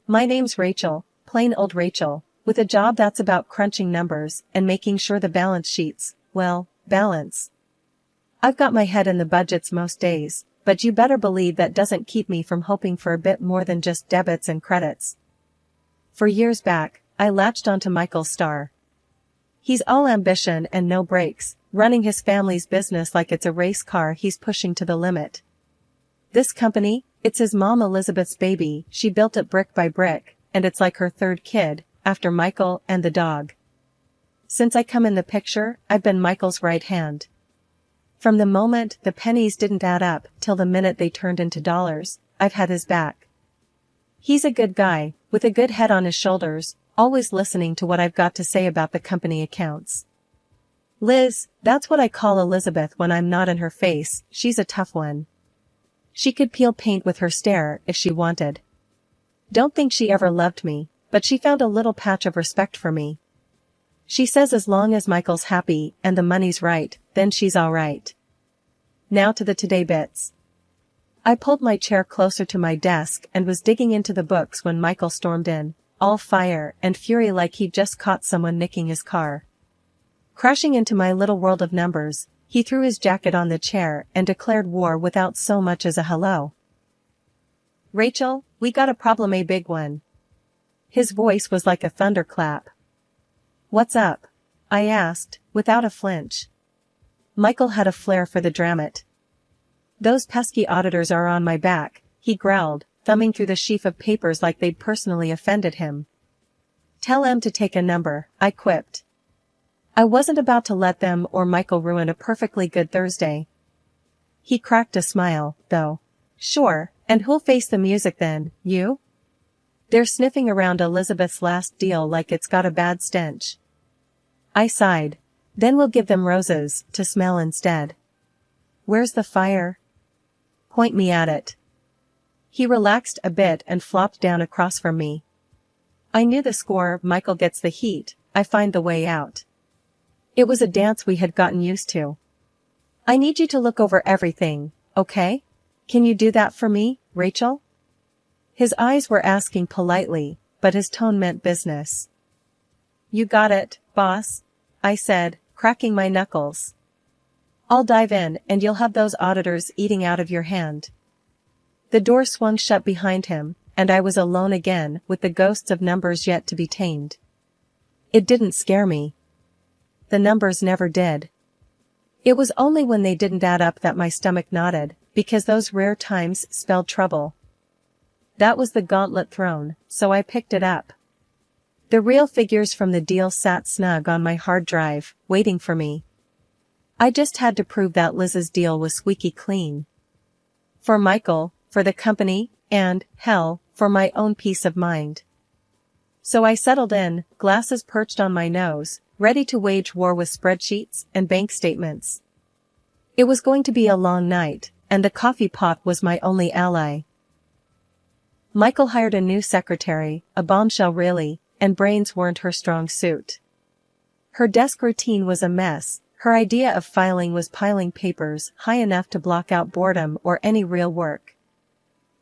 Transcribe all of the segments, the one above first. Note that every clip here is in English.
My name's Rachel, plain old Rachel, with a job that's about crunching numbers and making sure the balance sheets, well, balance. I've got my head in the budgets most days, but you better believe that doesn't keep me from hoping for a bit more than just debits and credits. For years back, I latched onto Michael's star. He's all ambition and no brakes, running his family's business like it's a race car he's pushing to the limit. This company, it's his mom Elizabeth's baby, she built it brick by brick, and it's like her third kid, after Michael and the dog. Since I come in the picture, I've been Michael's right hand. From the moment the pennies didn't add up till the minute they turned into dollars, I've had his back. He's a good guy, with a good head on his shoulders, always listening to what I've got to say about the company accounts. Liz, that's what I call Elizabeth when I'm not in her face, she's a tough one. She could peel paint with her stare if she wanted. Don't think she ever loved me, but she found a little patch of respect for me. She says as long as Michael's happy and the money's right, then she's alright. Now to the today bits. I pulled my chair closer to my desk and was digging into the books when Michael stormed in, all fire and fury like he'd just caught someone nicking his car. Crashing into my little world of numbers, he threw his jacket on the chair and declared war without so much as a hello. Rachel, we got a problem, a big one. His voice was like a thunderclap. What's up? I asked, without a flinch. Michael had a flair for the dramate. Those pesky auditors are on my back, he growled, thumbing through the sheaf of papers like they'd personally offended him. Tell them to take a number, I quipped. I wasn't about to let them or Michael ruin a perfectly good Thursday. He cracked a smile, though. Sure, and who'll face the music then, you? They're sniffing around Elizabeth's last deal like it's got a bad stench. I sighed. Then we'll give them roses to smell instead. Where's the fire? Point me at it. He relaxed a bit and flopped down across from me. I knew the score, Michael gets the heat, I find the way out. It was a dance we had gotten used to. I need you to look over everything, okay? Can you do that for me, Rachel? His eyes were asking politely, but his tone meant business. You got it, boss, I said, cracking my knuckles. I'll dive in and you'll have those auditors eating out of your hand. The door swung shut behind him, and I was alone again with the ghosts of numbers yet to be tamed. It didn't scare me. The numbers never did. It was only when they didn't add up that my stomach knotted, because those rare times spelled trouble. That was the gauntlet thrown, so I picked it up. The real figures from the deal sat snug on my hard drive, waiting for me. I just had to prove that Liz's deal was squeaky clean. For Michael, for the company, and, hell, for my own peace of mind. So I settled in, glasses perched on my nose, ready to wage war with spreadsheets and bank statements. It was going to be a long night, and the coffee pot was my only ally. Michael hired a new secretary, a bombshell really, and brains weren't her strong suit. Her desk routine was a mess, her idea of filing was piling papers high enough to block out boredom or any real work.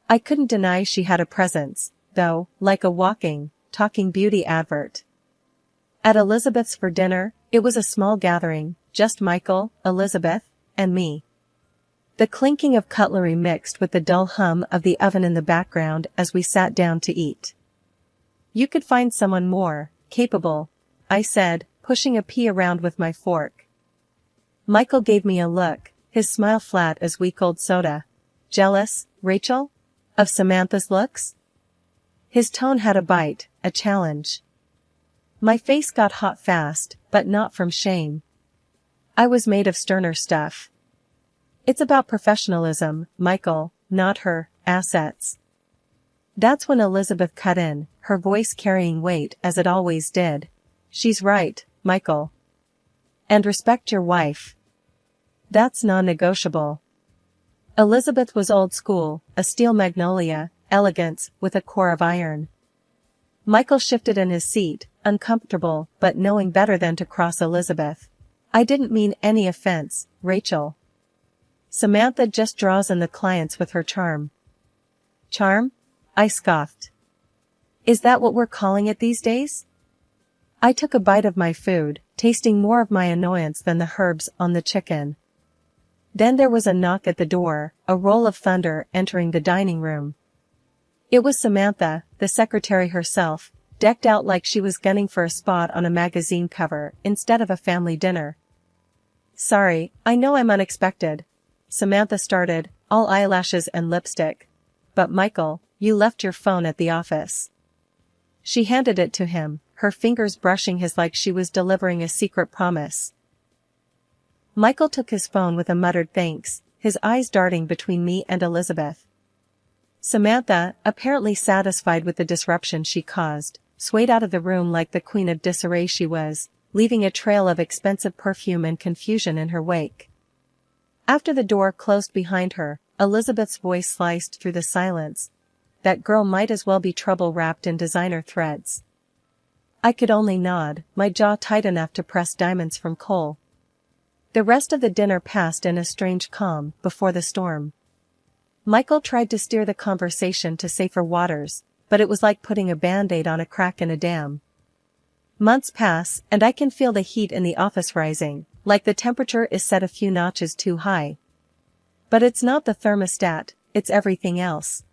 I couldn't deny she had a presence, though, like a walking, talking beauty advert. At Elizabeth's for dinner, it was a small gathering, just Michael, Elizabeth, and me. The clinking of cutlery mixed with the dull hum of the oven in the background as we sat down to eat. You could find someone more capable, I said, pushing a pea around with my fork. Michael gave me a look, his smile flat as weak old soda. Jealous, Rachel? Of Samantha's looks? His tone had a bite, a challenge. My face got hot fast, but not from shame. I was made of sterner stuff. It's about professionalism, Michael, not her assets. That's when Elizabeth cut in, her voice carrying weight as it always did. She's right, Michael. And respect your wife. That's non-negotiable. Elizabeth was old school, a steel magnolia, elegance with a core of iron. Michael shifted in his seat, uncomfortable but knowing better than to cross Elizabeth. I didn't mean any offense, Rachel. Samantha just draws in the clients with her charm. Charm? I scoffed. Is that what we're calling it these days? I took a bite of my food, tasting more of my annoyance than the herbs on the chicken. Then there was a knock at the door, a roll of thunder entering the dining room. It was Samantha, the secretary herself, decked out like she was gunning for a spot on a magazine cover instead of a family dinner. Sorry, I know I'm unexpected. Samantha started, all eyelashes and lipstick. But Michael, you left your phone at the office. She handed it to him, her fingers brushing his like she was delivering a secret promise. Michael took his phone with a muttered thanks, his eyes darting between me and Elizabeth. Samantha, apparently satisfied with the disruption she caused, swayed out of the room like the queen of disarray she was, leaving a trail of expensive perfume and confusion in her wake. After the door closed behind her, Elizabeth's voice sliced through the silence. That girl might as well be trouble wrapped in designer threads. I could only nod, my jaw tight enough to press diamonds from coal. The rest of the dinner passed in a strange calm before the storm. Michael tried to steer the conversation to safer waters, but it was like putting a band-aid on a crack in a dam. Months pass, and I can feel the heat in the office rising, like the temperature is set a few notches too high. But it's not the thermostat, it's everything else.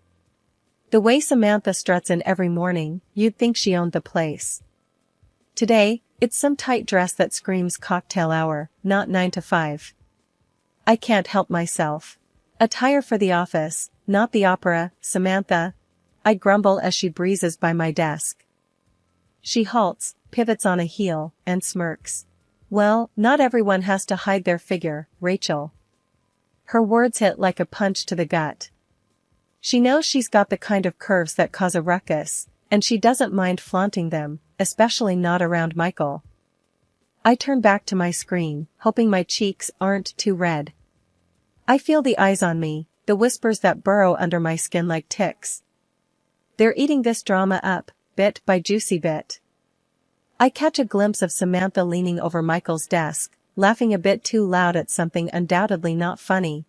The way Samantha struts in every morning, you'd think she owned the place. Today, it's some tight dress that screams cocktail hour, not 9 to 5. I can't help myself. Attire for the office, not the opera, Samantha. I grumble as she breezes by my desk. She halts, pivots on a heel, and smirks. Well, not everyone has to hide their figure, Rachel. Her words hit like a punch to the gut. She knows she's got the kind of curves that cause a ruckus, and she doesn't mind flaunting them, especially not around Michael. I turn back to my screen, hoping my cheeks aren't too red. I feel the eyes on me, the whispers that burrow under my skin like ticks. They're eating this drama up, bit by juicy bit. I catch a glimpse of Samantha leaning over Michael's desk, laughing a bit too loud at something undoubtedly not funny.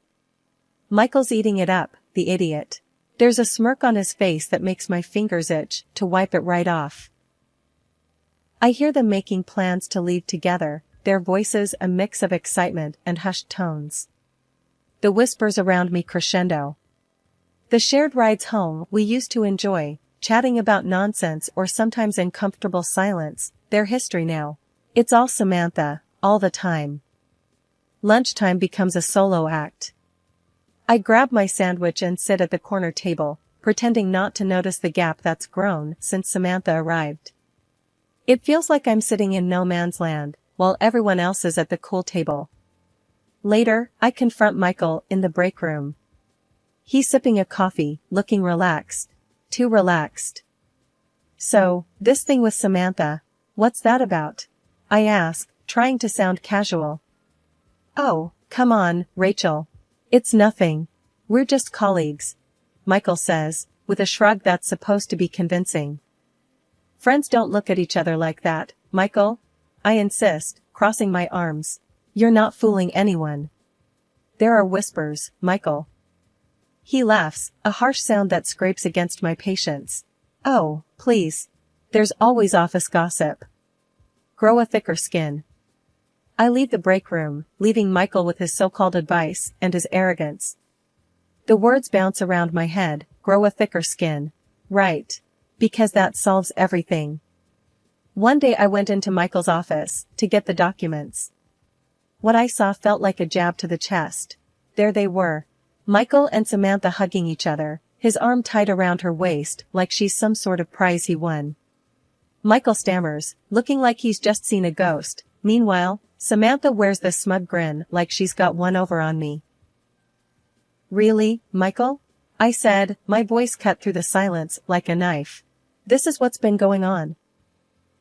Michael's eating it up, the idiot. There's a smirk on his face that makes my fingers itch to wipe it right off. I hear them making plans to leave together, their voices a mix of excitement and hushed tones. The whispers around me crescendo. The shared rides home we used to enjoy, chatting about nonsense or sometimes in comfortable silence, they're history now. It's all Samantha, all the time. Lunchtime becomes a solo act. I grab my sandwich and sit at the corner table, pretending not to notice the gap that's grown since Samantha arrived. It feels like I'm sitting in no man's land, while everyone else is at the cool table. Later, I confront Michael in the break room. He's sipping a coffee, looking relaxed. Too relaxed. So, this thing with Samantha, what's that about? I ask, trying to sound casual. Oh, come on, Rachel. It's nothing. We're just colleagues, Michael says, with a shrug that's supposed to be convincing. Friends don't look at each other like that, Michael. I insist, crossing my arms. You're not fooling anyone. There are whispers, Michael. He laughs, a harsh sound that scrapes against my patience. Oh, please. There's always office gossip. Grow a thicker skin. I leave the break room, leaving Michael with his so-called advice and his arrogance. The words bounce around my head, grow a thicker skin. Right. Because that solves everything. One day I went into Michael's office to get the documents. What I saw felt like a jab to the chest. There they were. Michael and Samantha hugging each other, his arm tied around her waist like she's some sort of prize he won. Michael stammers, looking like he's just seen a ghost. Meanwhile, Samantha wears this smug grin like she's got one over on me. Really, Michael? I said, my voice cut through the silence like a knife. This is what's been going on.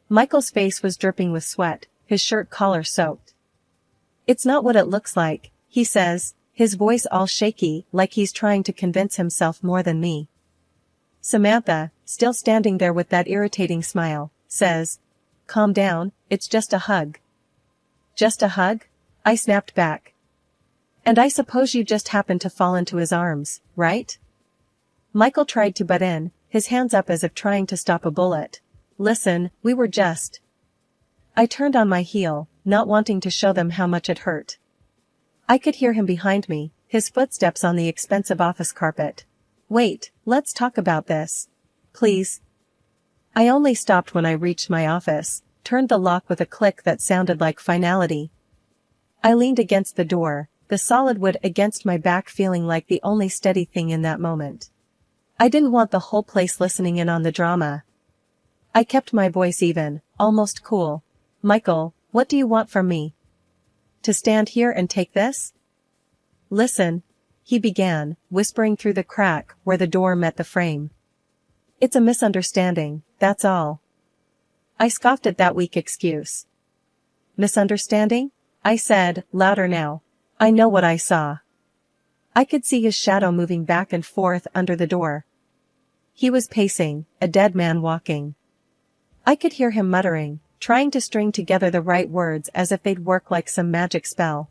Michael's face was dripping with sweat, his shirt collar soaked. It's not what it looks like, he says, his voice all shaky like he's trying to convince himself more than me. Samantha, still standing there with that irritating smile, says, calm down, it's just a hug. Just a hug? I snapped back. And I suppose you just happened to fall into his arms, right? Michael tried to butt in, his hands up as if trying to stop a bullet. Listen, we were just... I turned on my heel, not wanting to show them how much it hurt. I could hear him behind me, his footsteps on the expensive office carpet. Wait, let's talk about this. Please. I only stopped when I reached my office, turned the lock with a click that sounded like finality. I leaned against the door, the solid wood against my back feeling like the only steady thing in that moment. I didn't want the whole place listening in on the drama. I kept my voice even, almost cool. Michael, what do you want from me? To stand here and take this? Listen, he began, whispering through the crack where the door met the frame. It's a misunderstanding, that's all. I scoffed at that weak excuse. Misunderstanding? I said, louder now. I know what I saw. I could see his shadow moving back and forth under the door. He was pacing, a dead man walking. I could hear him muttering, trying to string together the right words as if they'd work like some magic spell.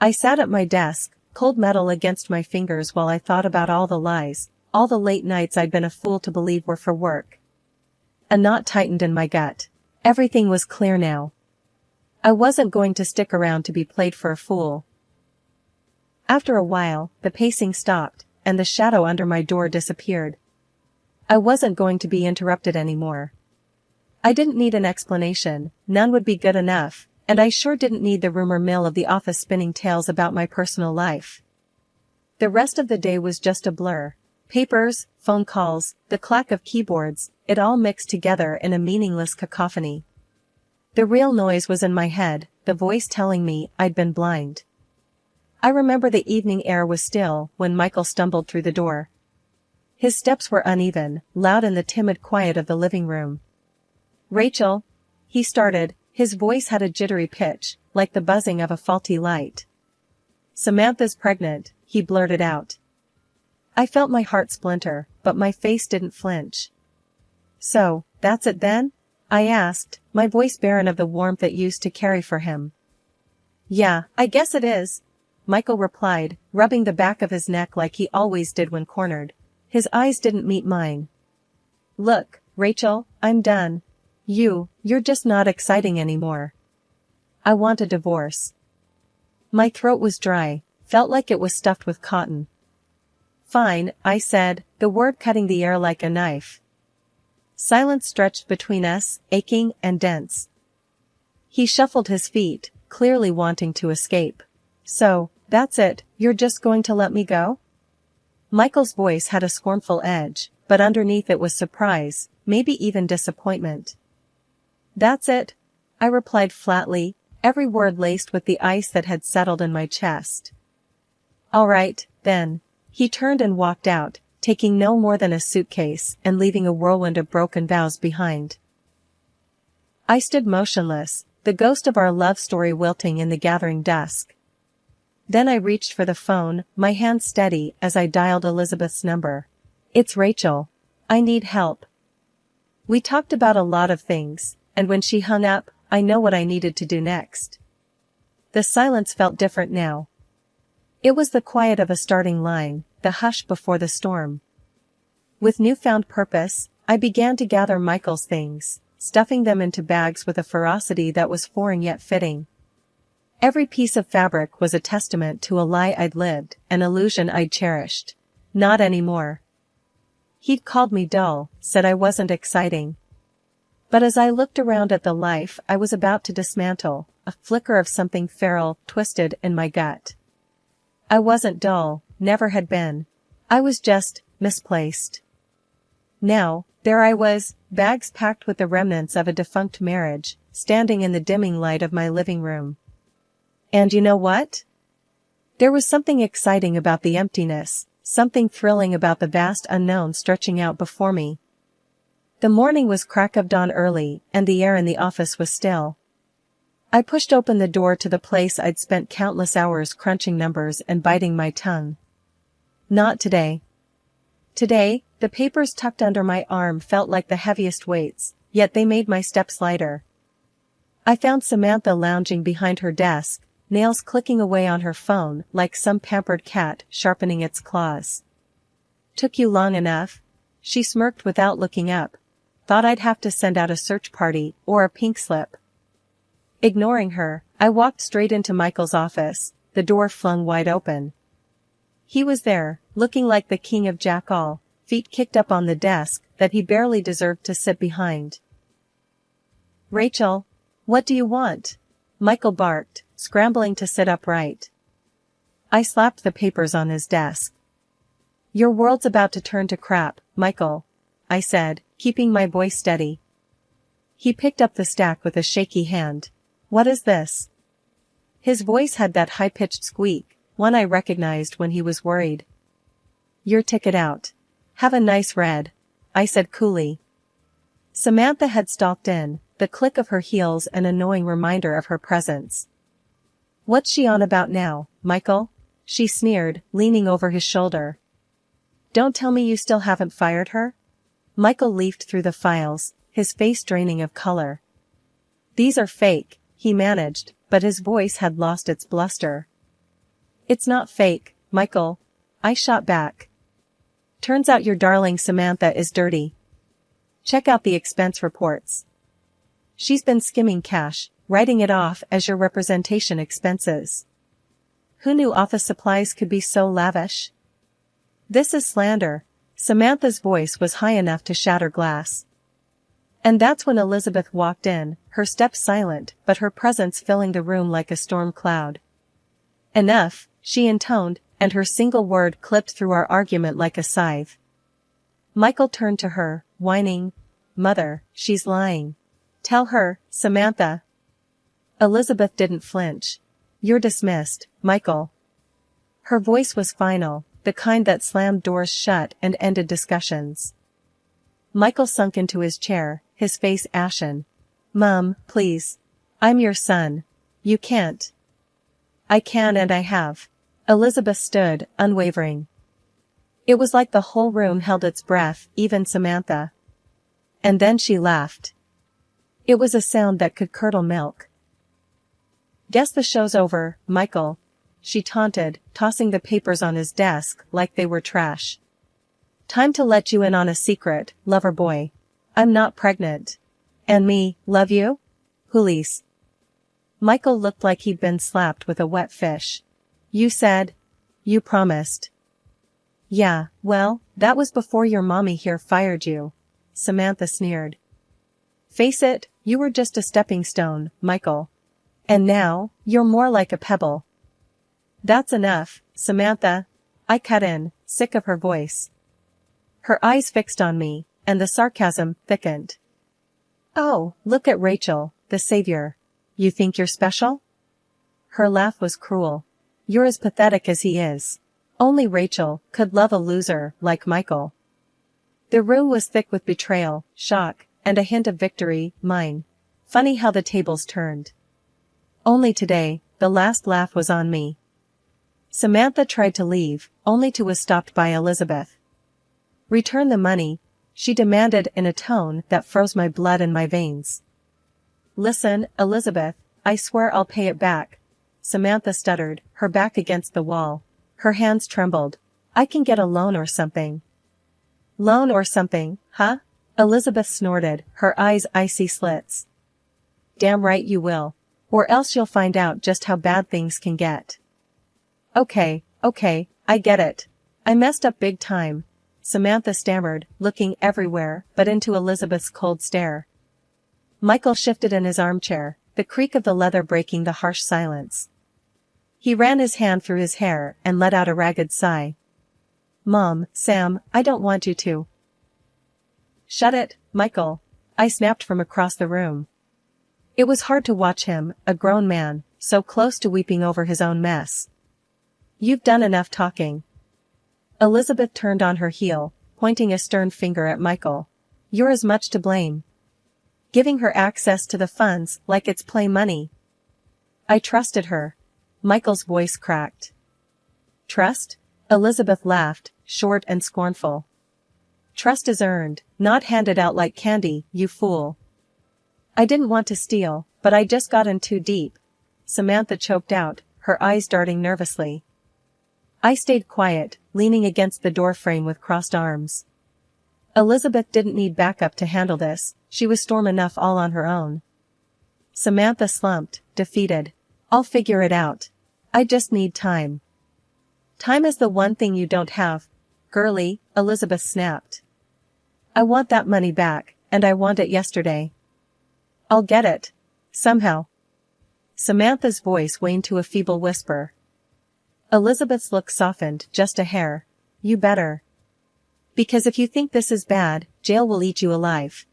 I sat at my desk, cold metal against my fingers while I thought about all the lies, all the late nights I'd been a fool to believe were for work. A knot tightened in my gut. Everything was clear now. I wasn't going to stick around to be played for a fool. After a while, the pacing stopped, and the shadow under my door disappeared. I wasn't going to be interrupted anymore. I didn't need an explanation, none would be good enough, and I sure didn't need the rumor mill of the office spinning tales about my personal life. The rest of the day was just a blur. Papers, phone calls, the clack of keyboards, it all mixed together in a meaningless cacophony. The real noise was in my head, the voice telling me I'd been blind. I remember the evening air was still when Michael stumbled through the door. His steps were uneven, loud in the timid quiet of the living room. Rachel, he started, his voice had a jittery pitch, like the buzzing of a faulty light. Samantha's pregnant, he blurted out. I felt my heart splinter, but my face didn't flinch. So, that's it then? I asked, my voice barren of the warmth it used to carry for him. Yeah, I guess it is, Michael replied, rubbing the back of his neck like he always did when cornered. His eyes didn't meet mine. Look, Rachel, I'm done. You're just not exciting anymore. I want a divorce. My throat was dry, felt like it was stuffed with cotton. Fine, I said, the word cutting the air like a knife. Silence stretched between us, aching and dense. He shuffled his feet, clearly wanting to escape. So, that's it, you're just going to let me go? Michael's voice had a scornful edge, but underneath it was surprise, maybe even disappointment. That's it, I replied flatly, every word laced with the ice that had settled in my chest. All right, then. He turned and walked out, taking no more than a suitcase and leaving a whirlwind of broken vows behind. I stood motionless, the ghost of our love story wilting in the gathering dusk. Then I reached for the phone, my hand steady as I dialed Elizabeth's number. It's Rachel. I need help. We talked about a lot of things, and when she hung up, I know what I needed to do next. The silence felt different now. It was the quiet of a starting line, the hush before the storm. With newfound purpose, I began to gather Michael's things, stuffing them into bags with a ferocity that was foreign yet fitting. Every piece of fabric was a testament to a lie I'd lived, an illusion I'd cherished. Not anymore. He'd called me dull, said I wasn't exciting. But as I looked around at the life I was about to dismantle, a flicker of something feral twisted in my gut. I wasn't dull, never had been. I was just misplaced. Now, there I was, bags packed with the remnants of a defunct marriage, standing in the dimming light of my living room. And you know what? There was something exciting about the emptiness, something thrilling about the vast unknown stretching out before me. The morning was crack of dawn early, and the air in the office was still. I pushed open the door to the place I'd spent countless hours crunching numbers and biting my tongue. Not today. Today, the papers tucked under my arm felt like the heaviest weights, yet they made my steps lighter. I found Samantha lounging behind her desk, nails clicking away on her phone like some pampered cat sharpening its claws. Took you long enough? She smirked without looking up. Thought I'd have to send out a search party or a pink slip. Ignoring her, I walked straight into Michael's office, the door flung wide open. He was there, looking like the king of Jack-all, feet kicked up on the desk that he barely deserved to sit behind. "Rachel, what do you want?" Michael barked, scrambling to sit upright. I slapped the papers on his desk. "Your world's about to turn to crap, Michael," I said, keeping my voice steady. He picked up the stack with a shaky hand. "What is this?" His voice had that high-pitched squeak, one I recognized when he was worried. "Your ticket out. Have a nice read," I said coolly. Samantha had stalked in, the click of her heels an annoying reminder of her presence. "What's she on about now, Michael?" she sneered, leaning over his shoulder. "Don't tell me you still haven't fired her?" Michael leafed through the files, his face draining of color. "These are fake," he managed, but his voice had lost its bluster. "It's not fake, Michael," I shot back. "Turns out your darling Samantha is dirty. Check out the expense reports. She's been skimming cash, writing it off as your representation expenses. Who knew office supplies could be so lavish?" "This is slander." Samantha's voice was high enough to shatter glass. And that's when Elizabeth walked in, her step silent but her presence filling the room like a storm cloud. "Enough," she intoned, and her single word clipped through our argument like a scythe. Michael turned to her, whining, "Mother, she's lying. Tell her, Samantha." Elizabeth didn't flinch. "You're dismissed, Michael." Her voice was final, the kind that slammed doors shut and ended discussions. Michael sunk into his chair, his face ashen. "Mom, please. I'm your son. You can't." "I can and I have." Elizabeth stood, unwavering. It was like the whole room held its breath, even Samantha. And then she laughed. It was a sound that could curdle milk. "Guess the show's over, Michael," she taunted, tossing the papers on his desk like they were trash. "Time to let you in on a secret, lover boy. I'm not pregnant. And me, love you? Hoolies." Michael looked like he'd been slapped with a wet fish. "You said? You promised." "Yeah, well, that was before your mommy here fired you," Samantha sneered. "Face it, you were just a stepping stone, Michael. And now, you're more like a pebble." "That's enough, Samantha," I cut in, sick of her voice. Her eyes fixed on me, and the sarcasm thickened. "Oh, look at Rachel, the savior. You think you're special?" Her laugh was cruel. "You're as pathetic as he is. Only Rachel could love a loser like Michael." The room was thick with betrayal, shock, and a hint of victory, mine. Funny how the tables turned. Only today, the last laugh was on me. Samantha tried to leave, only to was stopped by Elizabeth. "Return the money," she demanded in a tone that froze my blood in my veins. "Listen, Elizabeth, I swear I'll pay it back," Samantha stuttered, her back against the wall. Her hands trembled. "I can get a loan or something." "Loan or something, huh?" Elizabeth snorted, her eyes icy slits. "Damn right you will. Or else you'll find out just how bad things can get." Okay, I get it. I messed up big time," Samantha stammered, looking everywhere but into Elizabeth's cold stare. Michael shifted in his armchair, the creak of the leather breaking the harsh silence. He ran his hand through his hair and let out a ragged sigh. "Mom, Sam, I don't want you to." "Shut it, Michael," I snapped from across the room. It was hard to watch him, a grown man, so close to weeping over his own mess. "You've done enough talking." Elizabeth turned on her heel, pointing a stern finger at Michael. "You're as much to blame. Giving her access to the funds like it's play money." "I trusted her." Michael's voice cracked. "Trust?" Elizabeth laughed, short and scornful. "Trust is earned, not handed out like candy, you fool." "I didn't want to steal, but I just got in too deep," Samantha choked out, her eyes darting nervously. I stayed quiet, leaning against the doorframe with crossed arms. Elizabeth didn't need backup to handle this, she was storm enough all on her own. Samantha slumped, defeated. I'll figure it out. I just need time. Time is the one thing you don't have, girlie, Elizabeth snapped. I want that money back, and I want it yesterday. I'll get it. Somehow. Samantha's voice waned to a feeble whisper. Elizabeth's look softened just a hair. You better. Because if you think this is bad, jail will eat you alive.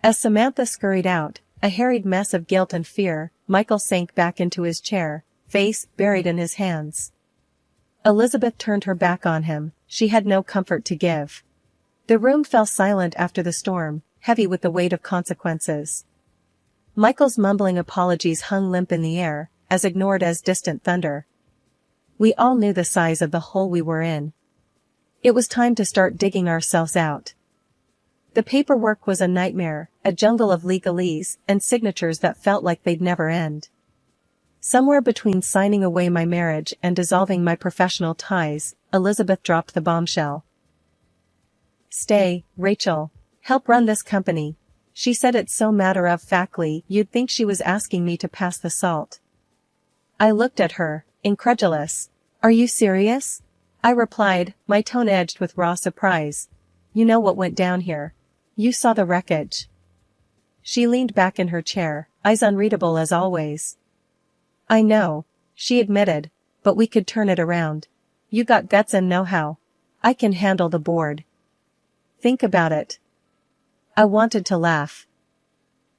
As Samantha scurried out, a harried mess of guilt and fear, Michael sank back into his chair, face buried in his hands. Elizabeth turned her back on him, she had no comfort to give. The room fell silent after the storm, heavy with the weight of consequences. Michael's mumbling apologies hung limp in the air, as ignored as distant thunder. We all knew the size of the hole we were in. It was time to start digging ourselves out. The paperwork was a nightmare, a jungle of legalese and signatures that felt like they'd never end. Somewhere between signing away my marriage and dissolving my professional ties, Elizabeth dropped the bombshell. Stay, Rachel. Help run this company. She said it so matter-of-factly you'd think she was asking me to pass the salt. I looked at her, incredulous. Are you serious? I replied, my tone edged with raw surprise. You know what went down here. You saw the wreckage. She leaned back in her chair, eyes unreadable as always. I know, she admitted, but we could turn it around. You got guts and know-how. I can handle the board. Think about it. I wanted to laugh.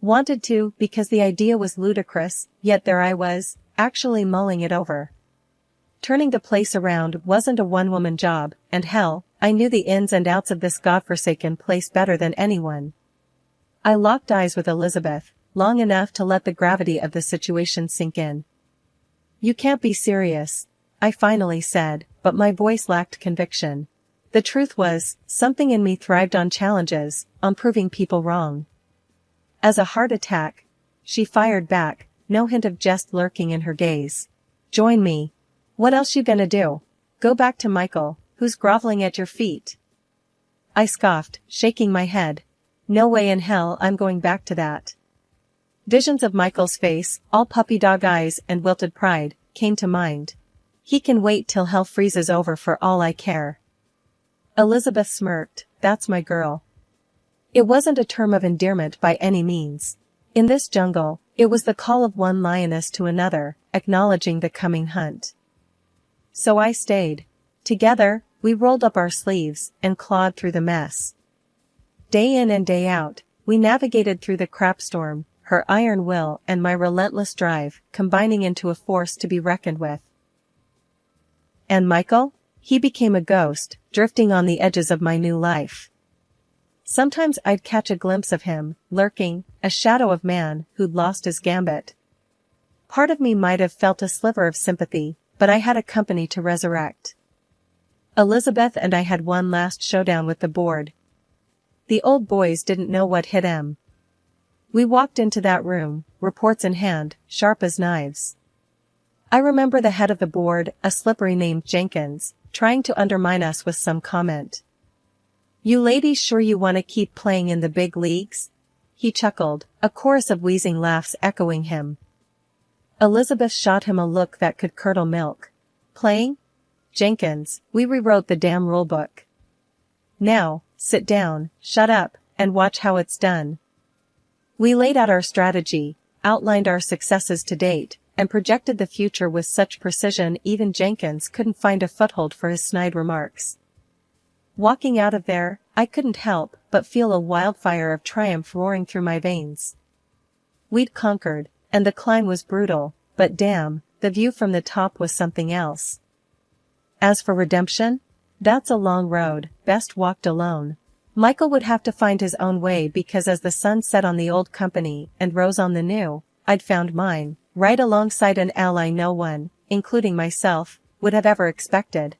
Wanted to, because the idea was ludicrous, yet there I was, actually mulling it over. Turning the place around wasn't a one-woman job, and hell, I knew the ins and outs of this godforsaken place better than anyone. I locked eyes with Elizabeth, long enough to let the gravity of the situation sink in. You can't be serious, I finally said, but my voice lacked conviction. The truth was, something in me thrived on challenges, on proving people wrong. As a heart attack, she fired back, no hint of jest lurking in her gaze. Join me. What else you gonna do? Go back to Michael, who's groveling at your feet? I scoffed, shaking my head. No way in hell I'm going back to that. Visions of Michael's face, all puppy dog eyes and wilted pride, came to mind. He can wait till hell freezes over for all I care. Elizabeth smirked, that's my girl. It wasn't a term of endearment by any means. In this jungle, it was the call of one lioness to another, acknowledging the coming hunt. So I stayed. Together, we rolled up our sleeves and clawed through the mess. Day in and day out, we navigated through the crap storm, her iron will and my relentless drive, combining into a force to be reckoned with. And Michael? He became a ghost, drifting on the edges of my new life. Sometimes I'd catch a glimpse of him, lurking, a shadow of man who'd lost his gambit. Part of me might have felt a sliver of sympathy, but I had a company to resurrect. Elizabeth and I had one last showdown with the board. The old boys didn't know what hit 'em. We walked into that room, reports in hand, sharp as knives. I remember the head of the board, a slippery named Jenkins, trying to undermine us with some comment. You ladies sure you want to keep playing in the big leagues? He chuckled, a chorus of wheezing laughs echoing him. Elizabeth shot him a look that could curdle milk. Playing? Jenkins, we rewrote the damn rulebook. Now, sit down, shut up, and watch how it's done. We laid out our strategy, outlined our successes to date, and projected the future with such precision even Jenkins couldn't find a foothold for his snide remarks. Walking out of there, I couldn't help but feel a wildfire of triumph roaring through my veins. We'd conquered, and the climb was brutal, but damn, the view from the top was something else. As for redemption? That's a long road, best walked alone. Michael would have to find his own way because as the sun set on the old company and rose on the new, I'd found mine, right alongside an ally no one, including myself, would have ever expected.